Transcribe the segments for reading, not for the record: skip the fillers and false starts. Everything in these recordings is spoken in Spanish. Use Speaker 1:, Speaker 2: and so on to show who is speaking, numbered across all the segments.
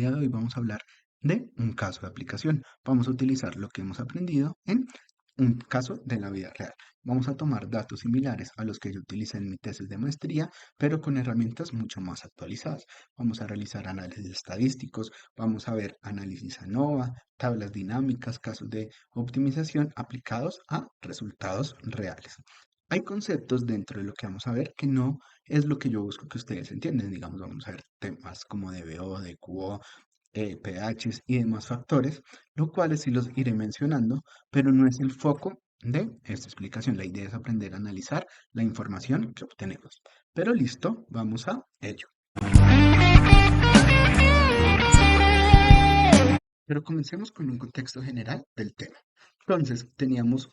Speaker 1: día de hoy vamos a hablar de un caso de aplicación. Vamos a utilizar lo que hemos aprendido en un caso de la vida real. Vamos a tomar datos similares a los que yo utilicé en mi tesis de maestría, pero con herramientas mucho más actualizadas. Vamos a realizar análisis estadísticos, vamos a ver análisis ANOVA, tablas dinámicas, casos de optimización aplicados a resultados reales. Hay conceptos dentro de lo que vamos a ver que no es lo que yo busco que ustedes entiendan. Digamos, vamos a ver temas como DBO, DQO, pHs y demás factores, lo cuales sí los iré mencionando, pero no es el foco de esta explicación. La idea es aprender a analizar la información que obtenemos. Pero listo, vamos a ello. Pero comencemos con un contexto general del tema. Entonces, teníamos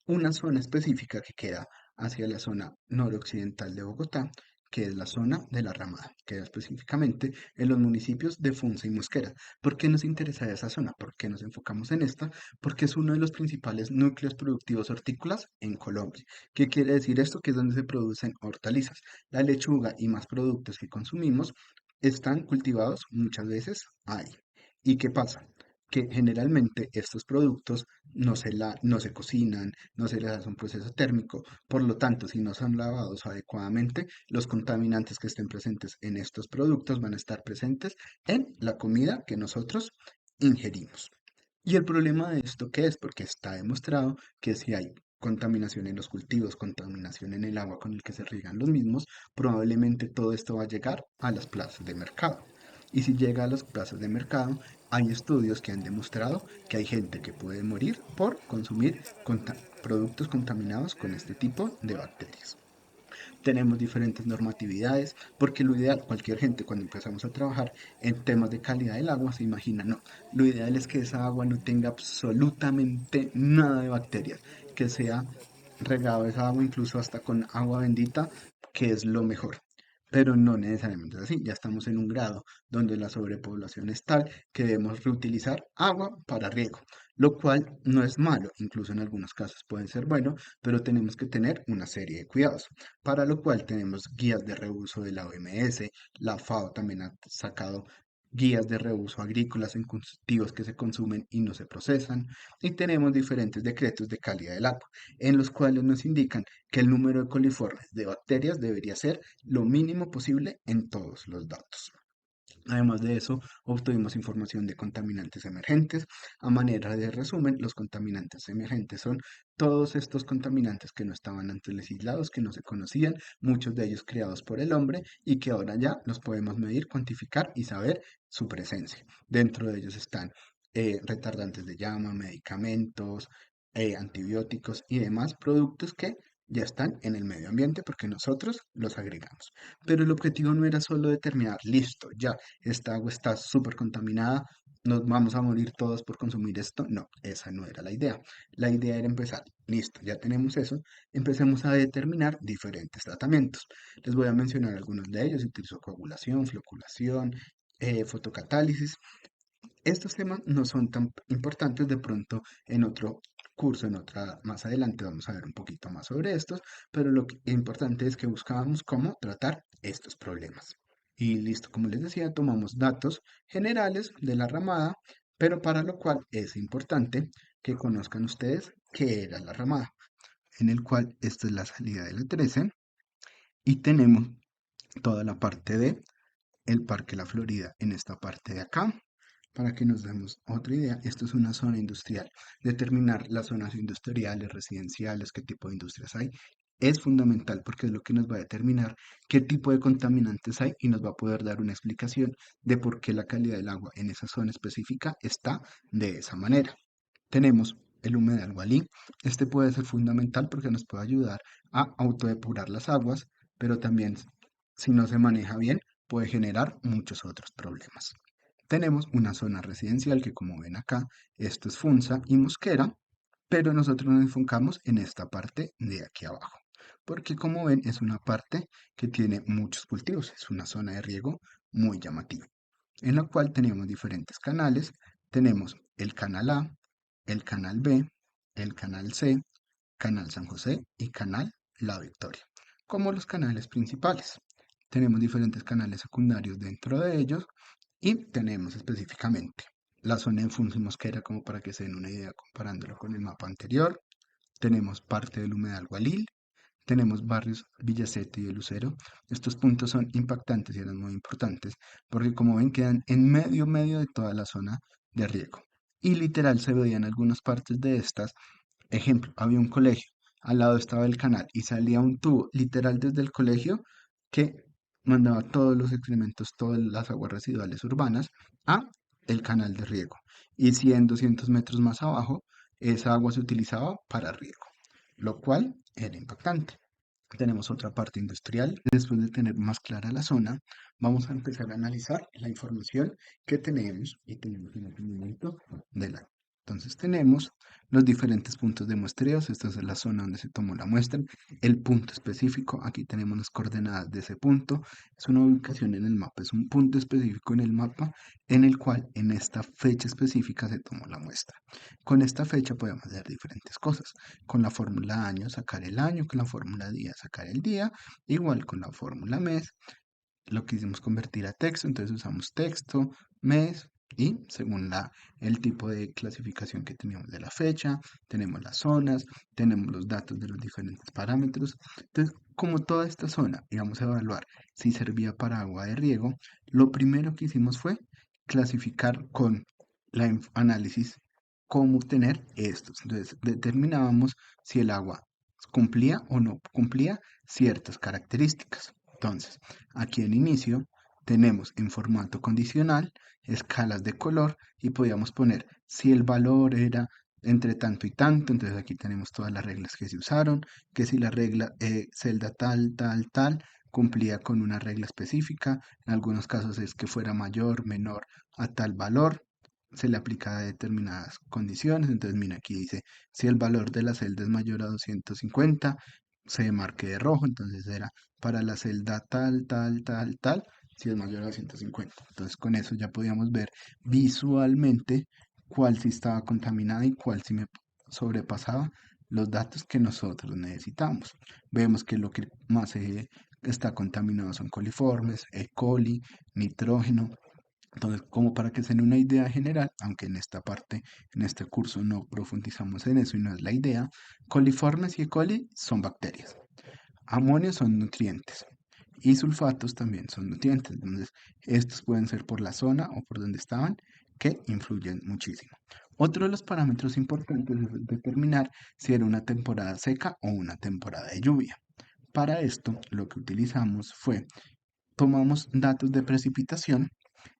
Speaker 1: una zona específica que queda hacia la zona noroccidental de Bogotá, que es la zona de la Ramada, queda específicamente en los municipios de Funza y Mosquera. ¿Por qué nos interesa esa zona? ¿Por qué nos enfocamos en esta? Porque es uno de los principales núcleos productivos hortícolas en Colombia. ¿Qué quiere decir esto? Que es donde se producen hortalizas. La lechuga y más productos que consumimos están cultivados muchas veces ahí. ¿Y qué pasa? Que generalmente estos productos no se cocinan, no se les hace un proceso térmico, por lo tanto, si no son lavados adecuadamente, los contaminantes que estén presentes en estos productos van a estar presentes en la comida que nosotros ingerimos. ¿Y el problema de esto qué es? Porque está demostrado que si hay contaminación en los cultivos, contaminación en el agua con el que se riegan los mismos, probablemente todo esto va a llegar a las plazas de mercado. Y si llega a las plazas de mercado, hay estudios que han demostrado que hay gente que puede morir por consumir productos contaminados con este tipo de bacterias. Tenemos diferentes normatividades, porque lo ideal, cualquier gente cuando empezamos a trabajar en temas de calidad del agua se imagina, no, lo ideal es que esa agua no tenga absolutamente nada de bacterias, que sea regado esa agua incluso hasta con agua bendita, que es lo mejor. Pero no necesariamente es así, ya estamos en un grado donde la sobrepoblación es tal que debemos reutilizar agua para riego, lo cual no es malo, incluso en algunos casos pueden ser bueno, pero tenemos que tener una serie de cuidados, para lo cual tenemos guías de reuso de la OMS, la FAO también ha sacado guías de reuso agrícolas en cultivos que se consumen y no se procesan, y tenemos diferentes decretos de calidad del agua, en los cuales nos indican que el número de coliformes de bacterias debería ser lo mínimo posible en todos los datos. Además de eso, obtuvimos información de contaminantes emergentes. A manera de resumen, los contaminantes emergentes son todos estos contaminantes que no estaban antes legislados, que no se conocían, muchos de ellos creados por el hombre y que ahora ya los podemos medir, cuantificar y saber su presencia. Dentro de ellos están retardantes de llama, medicamentos, antibióticos y demás productos que ya están en el medio ambiente porque nosotros los agregamos. Pero el objetivo no era solo determinar, listo, ya, esta agua está súper contaminada, nos vamos a morir todos por consumir esto. No, esa no era la idea. La idea era empezar, listo, ya tenemos eso, empecemos a determinar diferentes tratamientos. Les voy a mencionar algunos de ellos, utilizo coagulación, floculación, fotocatálisis. Estos temas no son tan importantes, de pronto en otro curso, en otra, más adelante vamos a ver un poquito más sobre estos, pero lo que importante es que buscábamos cómo tratar estos problemas. Y listo, como les decía, tomamos datos generales de la ramada, pero para lo cual es importante que conozcan ustedes qué era la ramada, en el cual esta es la salida de la 13 y tenemos toda la parte de el Parque La Florida en esta parte de acá. Para que nos demos otra idea, esto es una zona industrial. Determinar las zonas industriales, residenciales, qué tipo de industrias hay, es fundamental porque es lo que nos va a determinar qué tipo de contaminantes hay y nos va a poder dar una explicación de por qué la calidad del agua en esa zona específica está de esa manera. Tenemos el humedal Walí. Este puede ser fundamental porque nos puede ayudar a autodepurar las aguas, pero también si no se maneja bien puede generar muchos otros problemas. Tenemos una zona residencial que, como ven acá, esto es Funza y Mosquera, pero nosotros nos enfocamos en esta parte de aquí abajo, porque como ven es una parte que tiene muchos cultivos, es una zona de riego muy llamativa, en la cual tenemos diferentes canales. Tenemos el canal A, el canal B, el canal C, canal San José y canal La Victoria, como los canales principales. Tenemos diferentes canales secundarios dentro de ellos Y tenemos específicamente la zona de Funza y Mosquera, como para que se den una idea comparándolo con el mapa anterior. Tenemos parte del humedal Gualil, tenemos barrios Villacete y de Lucero. Estos puntos son impactantes y eran muy importantes porque como ven quedan en medio de toda la zona de riego. Y literal se veían algunas partes de estas. Ejemplo, había un colegio, al lado estaba el canal y salía un tubo literal desde el colegio que mandaba todos los excrementos, todas las aguas residuales urbanas a el canal de riego. Y 100, 200 metros más abajo, esa agua se utilizaba para riego, lo cual era impactante. Tenemos otra parte industrial. Después de tener más clara la zona, vamos a empezar a analizar la información que tenemos y tenemos en este momento del año. Entonces tenemos los diferentes puntos de muestreos. Esta es la zona donde se tomó la muestra. El punto específico, aquí tenemos las coordenadas de ese punto. Es una ubicación en el mapa, es un punto específico en el mapa en el cual en esta fecha específica se tomó la muestra. Con esta fecha podemos hacer diferentes cosas. Con la fórmula año sacar el año, con la fórmula día sacar el día, igual con la fórmula mes, lo quisimos convertir a texto, entonces usamos texto, mes y según el tipo de clasificación que teníamos de la fecha, tenemos las zonas, tenemos los datos de los diferentes parámetros. Entonces, como toda esta zona íbamos a evaluar si servía para agua de riego, lo primero que hicimos fue clasificar con análisis cómo obtener estos. Entonces, determinábamos si el agua cumplía o no cumplía ciertas características. Entonces, aquí en inicio tenemos en formato condicional escalas de color y podíamos poner si el valor era entre tanto y tanto, entonces aquí tenemos todas las reglas que se usaron, que si la regla celda tal cumplía con una regla específica, en algunos casos es que fuera mayor, menor a tal valor, se le aplica a determinadas condiciones, entonces mira aquí dice si el valor de la celda es mayor a 250, se marque de rojo, entonces era para la celda tal, si es mayor a 150. Entonces con eso ya podíamos ver visualmente cuál sí estaba contaminada y cuál sí me sobrepasaba los datos que nosotros necesitamos. Vemos que lo que más está contaminado son coliformes, E. coli, nitrógeno. Entonces, como para que se den una idea general, aunque en esta parte, en este curso no profundizamos en eso y no es la idea, coliformes y E. coli son bacterias. Amonio son nutrientes y sulfatos también son nutrientes. Entonces, estos pueden ser por la zona o por donde estaban que influyen muchísimo. Otro de los parámetros importantes es determinar si era una temporada seca o una temporada de lluvia. Para esto, lo que utilizamos fue, tomamos datos de precipitación.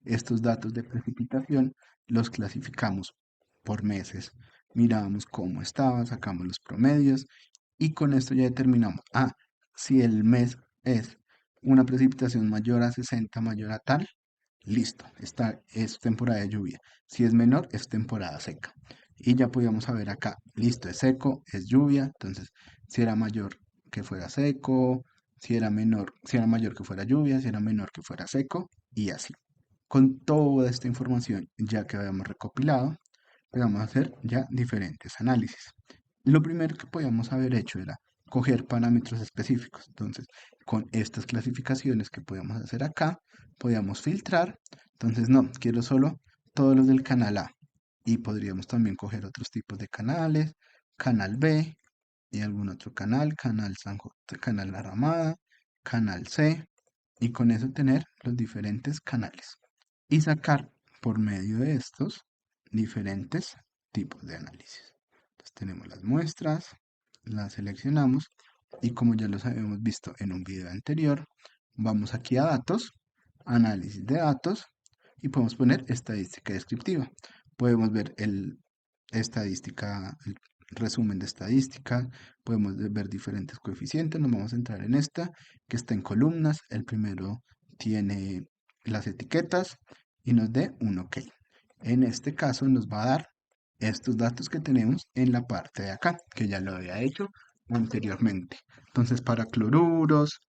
Speaker 1: Estos datos de precipitación los clasificamos por meses. Mirábamos cómo estaba, sacamos los promedios y con esto ya determinamos, si el mes es una precipitación mayor a 60, mayor a tal, listo, es temporada de lluvia. Si es menor, es temporada seca. Y ya podíamos saber acá, listo, es seco, es lluvia, entonces si era mayor que fuera seco, si era menor, si era mayor que fuera lluvia, si era menor que fuera seco, y así. Con toda esta información ya que habíamos recopilado, podíamos hacer ya diferentes análisis. Lo primero que podíamos haber hecho era coger parámetros específicos. Entonces, con estas clasificaciones que podíamos hacer acá, podíamos filtrar. Entonces, no, quiero solo todos los del canal A. Y podríamos también coger otros tipos de canales, canal B y algún otro canal, canal San canal La Ramada, canal C, y con eso tener los diferentes canales y sacar por medio de estos diferentes tipos de análisis. Entonces tenemos las muestras, las seleccionamos y como ya los habíamos visto en un video anterior, vamos aquí a datos, análisis de datos y podemos poner estadística descriptiva. Podemos ver el resumen de estadística, podemos ver diferentes coeficientes, nos vamos a entrar en esta que está en columnas, el primero tiene las etiquetas y nos dé un OK. En este caso nos va a dar estos datos que tenemos en la parte de acá, que ya lo había hecho anteriormente. Entonces para cloruros,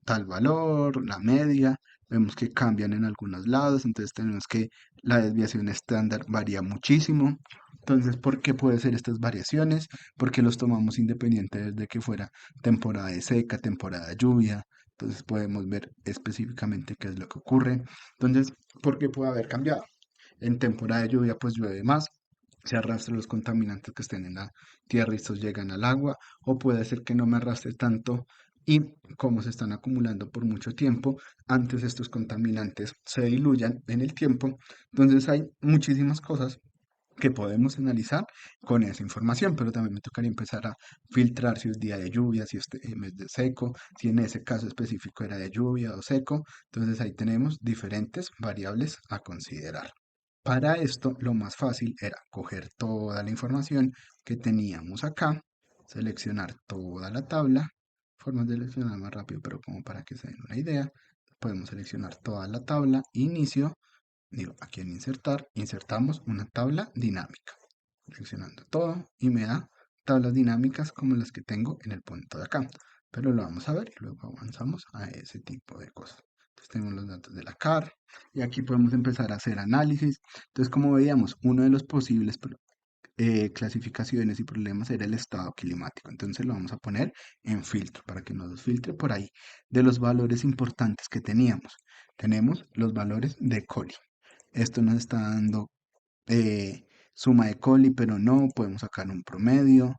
Speaker 1: tal valor, la media, vemos que cambian en algunos lados, entonces tenemos que la desviación estándar varía muchísimo. Entonces, ¿por qué puede ser estas variaciones? Porque los tomamos independientes de que fuera temporada de seca, temporada de lluvia. Entonces podemos ver específicamente qué es lo que ocurre. Entonces, ¿por qué puede haber cambiado? En temporada de lluvia, pues llueve más, se arrastran los contaminantes que estén en la tierra y estos llegan al agua, o puede ser que no me arrastre tanto y como se están acumulando por mucho tiempo, antes estos contaminantes se diluyan en el tiempo. Entonces hay muchísimas cosas que podemos analizar con esa información, pero también me tocaría empezar a filtrar si es día de lluvia, si es mes de seco, si en ese caso específico era de lluvia o seco. Entonces ahí tenemos diferentes variables a considerar. Para esto, lo más fácil era coger toda la información que teníamos acá, seleccionar toda la tabla, formas de seleccionar más rápido, pero como para que se den una idea, podemos seleccionar toda la tabla, inicio, digo, aquí en insertar, insertamos una tabla dinámica, seleccionando todo y me da tablas dinámicas como las que tengo en el punto de acá, pero lo vamos a ver y luego avanzamos a ese tipo de cosas. Entonces tenemos los datos de la CAR y aquí podemos empezar a hacer análisis. Entonces, como veíamos, uno de los posibles clasificaciones y problemas era el estado climático. Entonces lo vamos a poner en filtro para que nos filtre por ahí. De los valores importantes que teníamos, tenemos los valores de Coli. Esto nos está dando suma de Coli, pero no, podemos sacar un promedio,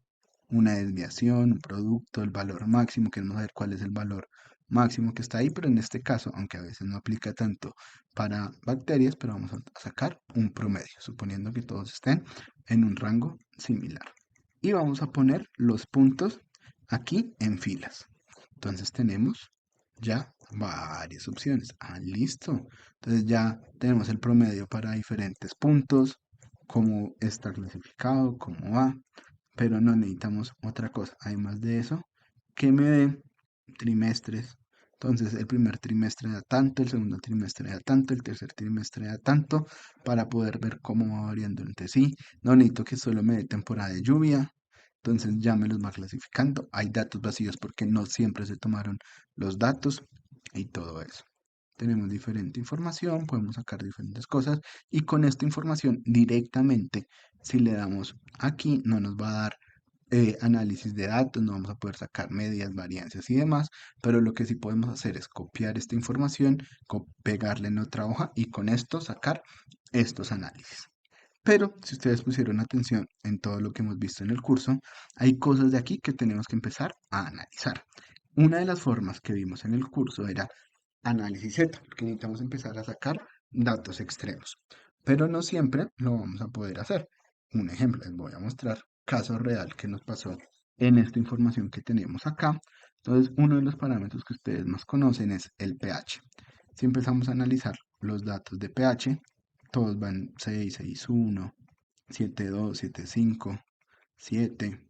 Speaker 1: una desviación, un producto, el valor máximo, queremos saber cuál es el valor máximo que está ahí, pero en este caso, aunque a veces no aplica tanto para bacterias, pero vamos a sacar un promedio, suponiendo que todos estén en un rango similar. Y vamos a poner los puntos aquí en filas. Entonces tenemos ya varias opciones. Ah, listo. Entonces ya tenemos el promedio para diferentes puntos, cómo está clasificado, cómo va, pero no necesitamos otra cosa. Además de eso, que me dé trimestres. Entonces el primer trimestre da tanto, el segundo trimestre da tanto, el tercer trimestre da tanto, para poder ver cómo va variando entre sí. No necesito que solo me dé temporada de lluvia. Entonces ya me los va clasificando. Hay datos vacíos porque no siempre se tomaron los datos y todo eso. Tenemos diferente información, podemos sacar diferentes cosas y con esta información directamente, si le damos aquí, no nos va a dar análisis de datos, no vamos a poder sacar medias, variancias y demás, pero lo que sí podemos hacer es copiar esta información, pegarla en otra hoja y con esto sacar estos análisis. Pero si ustedes pusieron atención en todo lo que hemos visto en el curso, hay cosas de aquí que tenemos que empezar a analizar. Una de las formas que vimos en el curso era análisis Z, porque necesitamos empezar a sacar datos extremos. Pero no siempre lo vamos a poder hacer. Un ejemplo, les voy a mostrar caso real que nos pasó en esta información que tenemos acá. Entonces, uno de los parámetros que ustedes más conocen es el pH. Si empezamos a analizar los datos de pH, todos van 6, 6,1, 7,2, 7,5, 7.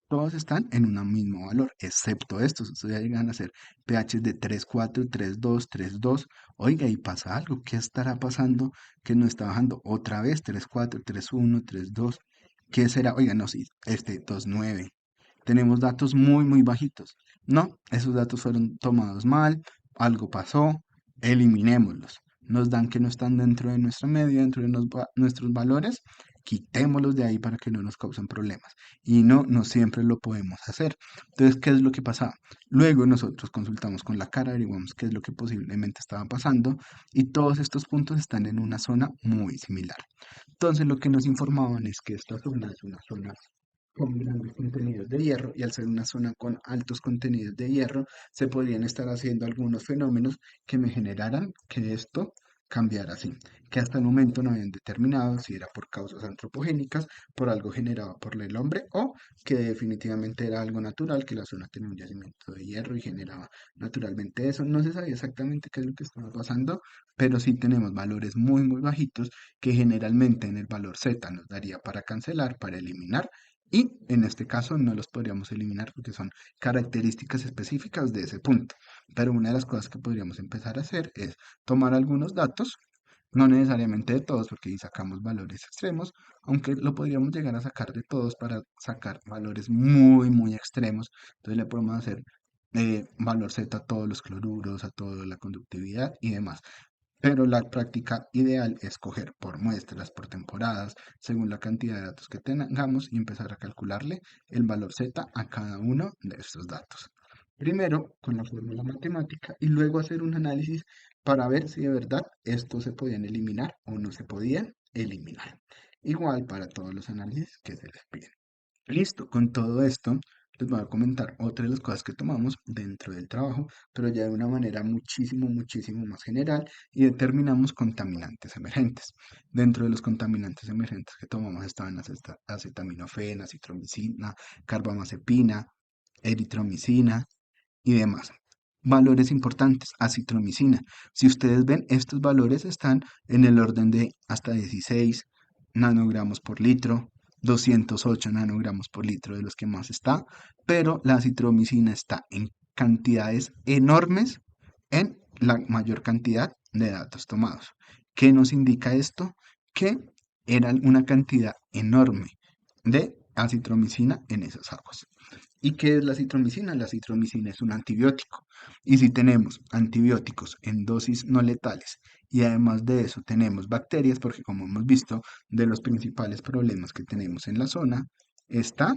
Speaker 1: Todos están en un mismo valor, excepto estos. Estos ya llegan a ser pH de 3,4, 3,2, 3,2. Oiga, y pasa algo. ¿Qué estará pasando que no está bajando otra vez? 3,4, 3,1, 3,2. ¿Qué será? Oiga, no, sí, 2,9. Tenemos datos muy, muy bajitos. No, esos datos fueron tomados mal, algo pasó, eliminémoslos. Nos dan que no están dentro de nuestra media, dentro de nuestros valores, quitémoslos de ahí para que no nos causen problemas. Y no, no siempre lo podemos hacer. Entonces, ¿qué es lo que pasaba? Luego nosotros consultamos con la cara, averiguamos qué es lo que posiblemente estaba pasando y todos estos puntos están en una zona muy similar. Entonces, lo que nos informaban es que esta zona es una zona con grandes contenidos de hierro y al ser una zona con altos contenidos de hierro, se podrían estar haciendo algunos fenómenos que me generaran que esto cambiara así, que hasta el momento no habían determinado si era por causas antropogénicas, por algo generado por el hombre o que definitivamente era algo natural, que la zona tenía un yacimiento de hierro y generaba naturalmente eso. No se sabía exactamente qué es lo que estaba pasando, pero sí tenemos valores muy, muy bajitos que generalmente en el valor Z nos daría para cancelar, para eliminar y en este caso no los podríamos eliminar porque son características específicas de ese punto. Pero una de las cosas que podríamos empezar a hacer es tomar algunos datos, no necesariamente de todos, porque ahí sacamos valores extremos, aunque lo podríamos llegar a sacar de todos para sacar valores muy, muy extremos. Entonces le podemos hacer valor Z a todos los cloruros, a toda la conductividad y demás. Pero la práctica ideal es coger por muestras, por temporadas, según la cantidad de datos que tengamos y empezar a calcularle el valor Z a cada uno de estos datos. Primero con la fórmula matemática y luego hacer un análisis para ver si de verdad estos se podían eliminar o no se podían eliminar. Igual para todos los análisis que se les piden. Listo, con todo esto les voy a comentar otra de las cosas que tomamos dentro del trabajo, pero ya de una manera muchísimo más general y determinamos contaminantes emergentes. Dentro de los contaminantes emergentes que tomamos estaban acetaminofén, acitromicina, carbamazepina, eritromicina y demás. Valores importantes, acitromicina. Si ustedes ven, estos valores están en el orden de hasta 16 nanogramos por litro, 208 nanogramos por litro de los que más está, pero la acitromicina está en cantidades enormes en la mayor cantidad de datos tomados. ¿Qué nos indica esto? Que era una cantidad enorme de acitromicina en esas aguas. ¿Y qué es la citromicina? La citromicina es un antibiótico. Y si tenemos antibióticos en dosis no letales y además de eso tenemos bacterias, porque como hemos visto, de los principales problemas que tenemos en la zona está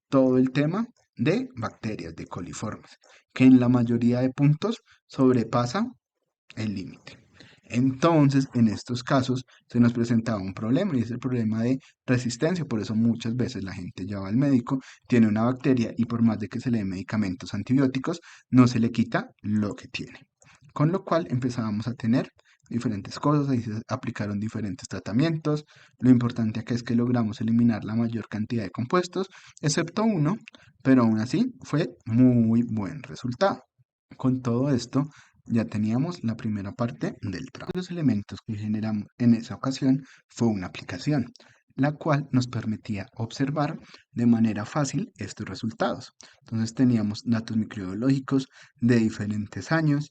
Speaker 1: todo el tema de bacterias, de coliformes, que en la mayoría de puntos sobrepasa el límite. Entonces, en estos casos se nos presentaba un problema y es el problema de resistencia. Por eso muchas veces la gente ya va al médico, tiene una bacteria y por más de que se le den medicamentos antibióticos, no se le quita lo que tiene. Con lo cual empezábamos a tener diferentes cosas y se aplicaron diferentes tratamientos. Lo importante acá es que logramos eliminar la mayor cantidad de compuestos, excepto uno, pero aún así fue muy buen resultado. Con todo esto, ya teníamos la primera parte del trabajo. Los elementos que generamos en esa ocasión fue una aplicación, la cual nos permitía observar de manera fácil estos resultados. Entonces teníamos datos microbiológicos de diferentes años,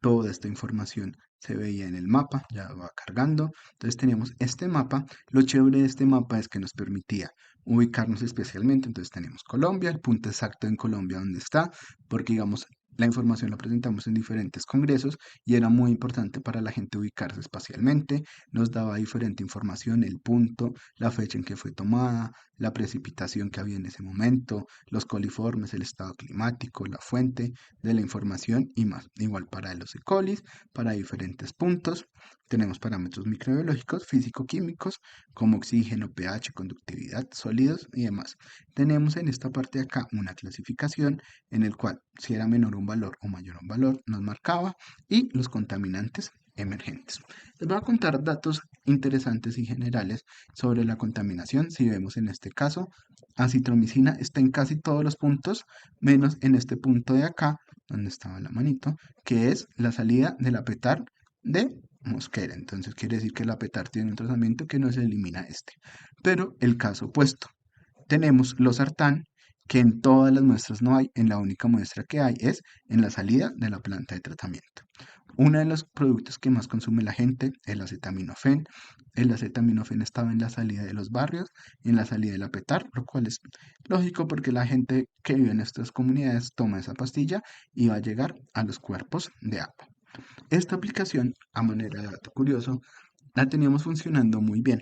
Speaker 1: toda esta información se veía en el mapa, ya va cargando. Entonces teníamos este mapa. Lo chévere de este mapa es que nos permitía ubicarnos especialmente. Entonces tenemos Colombia, el punto exacto en Colombia donde está, porque digamos, la información la presentamos en diferentes congresos y era muy importante para la gente ubicarse espacialmente. Nos daba diferente información, el punto, la fecha en que fue tomada, la precipitación que había en ese momento, los coliformes, el estado climático, la fuente de la información y más. Igual para los E. coli, para diferentes puntos. Tenemos parámetros microbiológicos, físico-químicos, como oxígeno, pH, conductividad, sólidos y demás. Tenemos en esta parte de acá una clasificación en el cual si era menor un valor o mayor un valor nos marcaba y los contaminantes emergentes. Les voy a contar datos interesantes y generales sobre la contaminación. Si vemos en este caso, acitromicina está en casi todos los puntos, menos en este punto de acá, donde estaba la manito, que es la salida del apetar de Mosquera. Entonces quiere decir que el apetar tiene un tratamiento que no se elimina este. Pero el caso opuesto, tenemos los sartán, que en todas las muestras no hay, en la única muestra que hay es en la salida de la planta de tratamiento. Uno de los productos que más consume la gente, el acetaminofén. El acetaminofén estaba en la salida de los barrios, en la salida del apetar, lo cual es lógico porque la gente que vive en estas comunidades toma esa pastilla y va a llegar a los cuerpos de agua. Esta aplicación, a manera de dato curioso, la teníamos funcionando muy bien,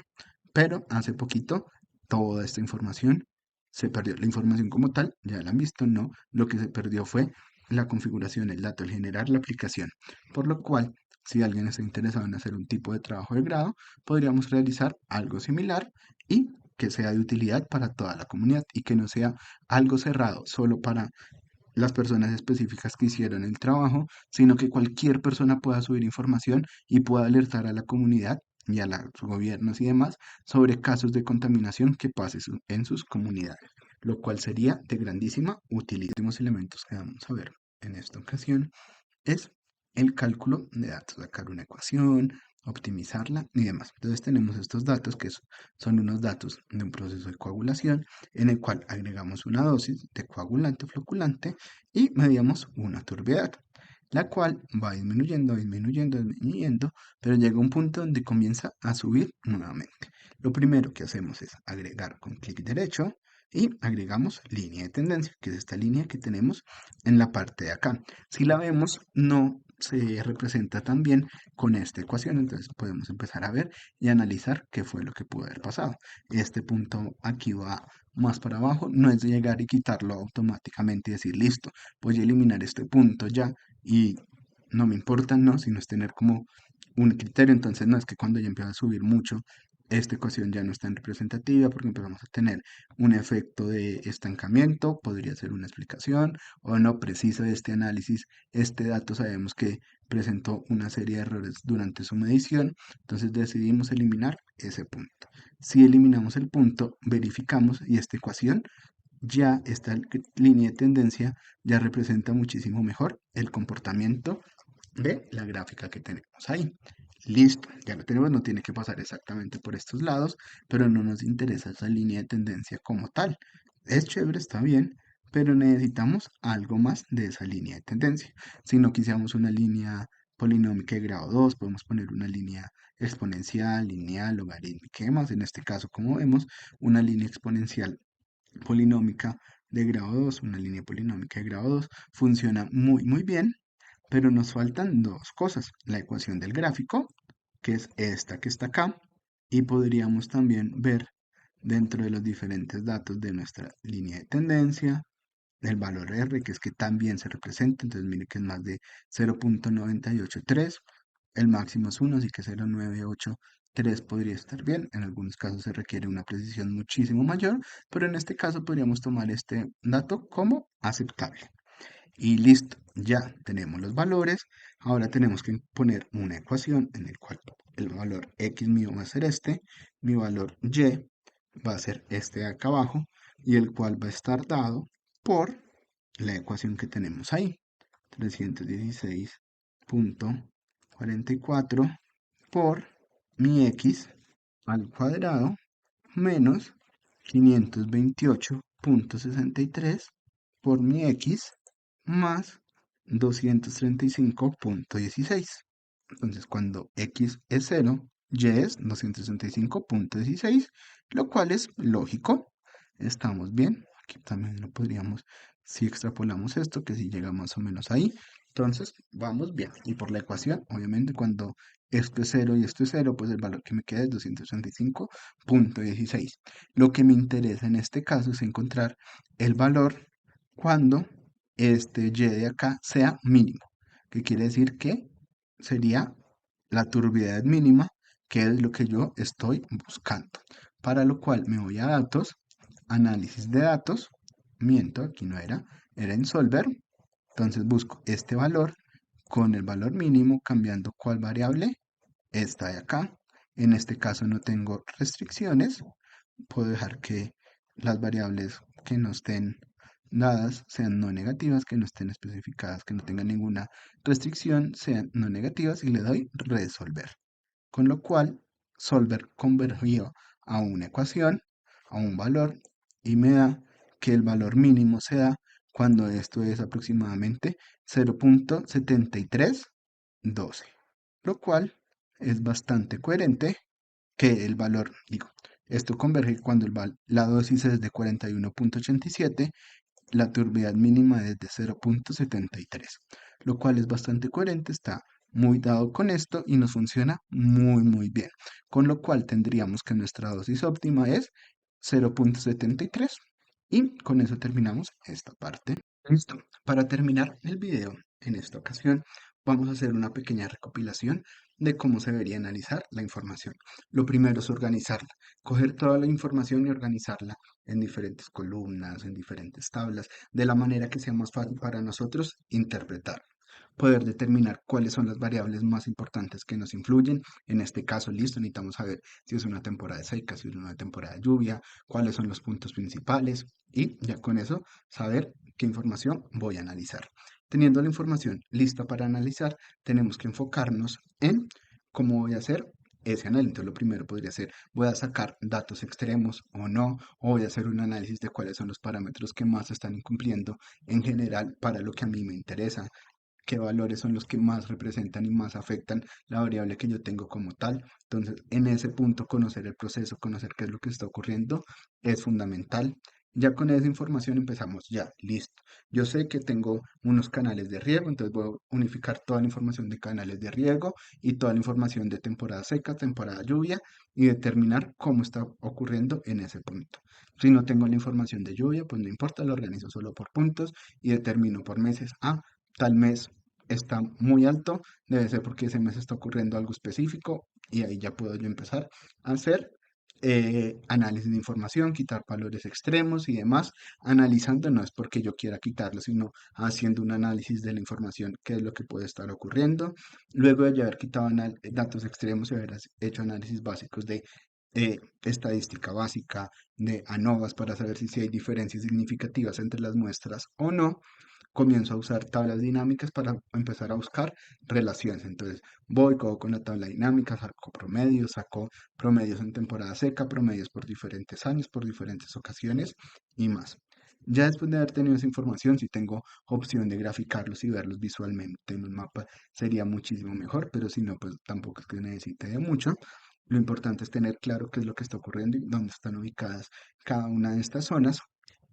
Speaker 1: pero hace poquito toda esta información se perdió. La información como tal, ya la han visto, ¿no? Lo que se perdió fue la configuración, el dato, el generar la aplicación. Por lo cual, si alguien está interesado en hacer un tipo de trabajo de grado, podríamos realizar algo similar y que sea de utilidad para toda la comunidad y que no sea algo cerrado solo para las personas específicas que hicieron el trabajo, sino que cualquier persona pueda subir información y pueda alertar a la comunidad y a los gobiernos y demás sobre casos de contaminación que pase en sus comunidades, lo cual sería de grandísima utilidad. Los últimos elementos que vamos a ver en esta ocasión es el cálculo de datos, sacar una ecuación, optimizarla y demás. Entonces tenemos estos datos que son unos datos de un proceso de coagulación en el cual agregamos una dosis de coagulante floculante y medíamos una turbiedad, la cual va disminuyendo, pero llega un punto donde comienza a subir nuevamente. Lo primero que hacemos es agregar con clic derecho y agregamos línea de tendencia, que es esta línea que tenemos en la parte de acá. Si la vemos, no se representa también con esta ecuación. Entonces podemos empezar a ver y analizar qué fue lo que pudo haber pasado. Este punto aquí va más para abajo, no es llegar y quitarlo automáticamente y decir, listo, voy a eliminar este punto ya y no me importa, no, sino es tener como un criterio. Entonces no es que cuando ya empieza a subir mucho, esta ecuación ya no es tan representativa porque empezamos a tener un efecto de estancamiento, podría ser una explicación, o no precisa este análisis. Este dato sabemos que presentó una serie de errores durante su medición, entonces decidimos eliminar ese punto. Si eliminamos el punto, verificamos y esta ecuación, ya esta línea de tendencia ya representa muchísimo mejor el comportamiento de la gráfica que tenemos ahí. Listo, ya lo tenemos, no tiene que pasar exactamente por estos lados, pero no nos interesa esa línea de tendencia como tal. Es chévere, está bien, pero necesitamos algo más de esa línea de tendencia. Si no quisiéramos una línea polinómica de grado 2, podemos poner una línea exponencial, lineal, logarítmica y demás. En este caso, como vemos, una línea exponencial polinómica de grado 2, una línea polinómica de grado 2, funciona muy bien, pero nos faltan dos cosas. La ecuación del gráfico, que es esta que está acá, y podríamos también ver dentro de los diferentes datos de nuestra línea de tendencia, el valor R, que es que también se representa, entonces mire que es más de 0.983, el máximo es 1, así que 0.983 podría estar bien, en algunos casos se requiere una precisión muchísimo mayor, pero en este caso podríamos tomar este dato como aceptable. Y listo, ya tenemos los valores. Ahora tenemos que poner una ecuación en el cual el valor x mío va a ser este, mi valor y va a ser este de acá abajo, y el cual va a estar dado por la ecuación que tenemos ahí, 316.44 por mi x al cuadrado menos 528.63 por mi x más 235.16. Entonces, cuando x es 0, y es 265.16, lo cual es lógico. Estamos bien. Aquí también lo podríamos, si extrapolamos esto, que si llega más o menos ahí. Entonces, vamos bien. Y por la ecuación, obviamente, cuando esto es 0 y esto es 0, pues el valor que me queda es 265.16. Lo que me interesa en este caso es encontrar el valor cuando este y de acá sea mínimo, que quiere decir que sería la turbidez mínima, que es lo que yo estoy buscando. Para lo cual me voy a datos, análisis de datos, miento, aquí no era, era en Solver, entonces busco este valor con el valor mínimo cambiando cuál variable, esta de acá. En este caso no tengo restricciones, puedo dejar que las variables que no estén dadas sean no negativas, que no estén especificadas, que no tengan ninguna restricción, sean no negativas y le doy resolver. Con lo cual, solver convergió a una ecuación, a un valor, y me da que el valor mínimo se da cuando esto es aproximadamente 0.7312, lo cual es bastante coherente que el valor, digo, esto converge cuando la dosis es de 41.87, la turbidez mínima es de 0.73, lo cual es bastante coherente, está muy dado con esto y nos funciona muy bien. Con lo cual tendríamos que nuestra dosis óptima es 0.73 y con eso terminamos esta parte. Listo. Para terminar el video en esta ocasión, vamos a hacer una pequeña recopilación de cómo se debería analizar la información. Lo primero es organizarla, coger toda la información y organizarla en diferentes columnas, en diferentes tablas, de la manera que sea más fácil para nosotros interpretar. Poder determinar cuáles son las variables más importantes que nos influyen. En este caso, listo, necesitamos saber si es una temporada seca, si es una temporada de lluvia, cuáles son los puntos principales y ya con eso saber qué información voy a analizar. Teniendo la información lista para analizar, tenemos que enfocarnos en cómo voy a hacer ese análisis. Entonces, lo primero podría ser, voy a sacar datos extremos o no, o voy a hacer un análisis de cuáles son los parámetros que más están incumpliendo en general para lo que a mí me interesa, qué valores son los que más representan y más afectan la variable que yo tengo como tal. Entonces, en ese punto, conocer el proceso, conocer qué es lo que está ocurriendo, es fundamental. Ya con esa información empezamos, ya, listo. Yo sé que tengo unos canales de riego, entonces voy a unificar toda la información de canales de riego y toda la información de temporada seca, temporada lluvia y determinar cómo está ocurriendo en ese punto. Si no tengo la información de lluvia, pues no importa, lo organizo solo por puntos y determino por meses. Ah, tal mes está muy alto, debe ser porque ese mes está ocurriendo algo específico y ahí ya puedo yo empezar a hacer análisis de información, quitar valores extremos y demás. Analizando no es porque yo quiera quitarlo, sino haciendo un análisis de la información, qué es lo que puede estar ocurriendo. Luego de ya haber quitado datos extremos y haber hecho análisis básicos de estadística básica, de ANOVAs para saber si hay diferencias significativas entre las muestras o no, comienzo a usar tablas dinámicas para empezar a buscar relaciones. Entonces, voy, cojo con la tabla dinámica, saco promedios en temporada seca, promedios por diferentes años, por diferentes ocasiones y más. Ya después de haber tenido esa información, si tengo opción de graficarlos y verlos visualmente en un mapa, sería muchísimo mejor, pero si no, pues tampoco es que necesite de mucho. Lo importante es tener claro qué es lo que está ocurriendo y dónde están ubicadas cada una de estas zonas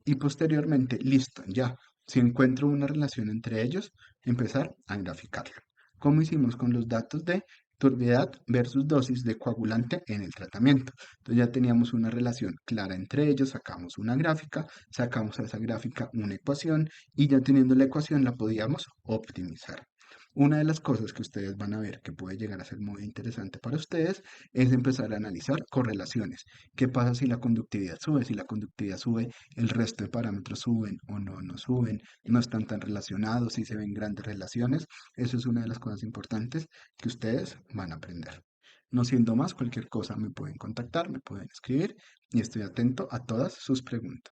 Speaker 1: y posteriormente, listo, ya, si encuentro una relación entre ellos, empezar a graficarlo. Como hicimos con los datos de turbiedad versus dosis de coagulante en el tratamiento. Entonces ya teníamos una relación clara entre ellos, sacamos una gráfica, sacamos a esa gráfica una ecuación y ya teniendo la ecuación la podíamos optimizar. Una de las cosas que ustedes van a ver que puede llegar a ser muy interesante para ustedes es empezar a analizar correlaciones. ¿Qué pasa si la conductividad sube? Si la conductividad sube, el resto de parámetros suben o no, no suben, no están tan relacionados, si se ven grandes relaciones. Eso es una de las cosas importantes que ustedes van a aprender. No siendo más, cualquier cosa me pueden contactar, me pueden escribir y estoy atento a todas sus preguntas.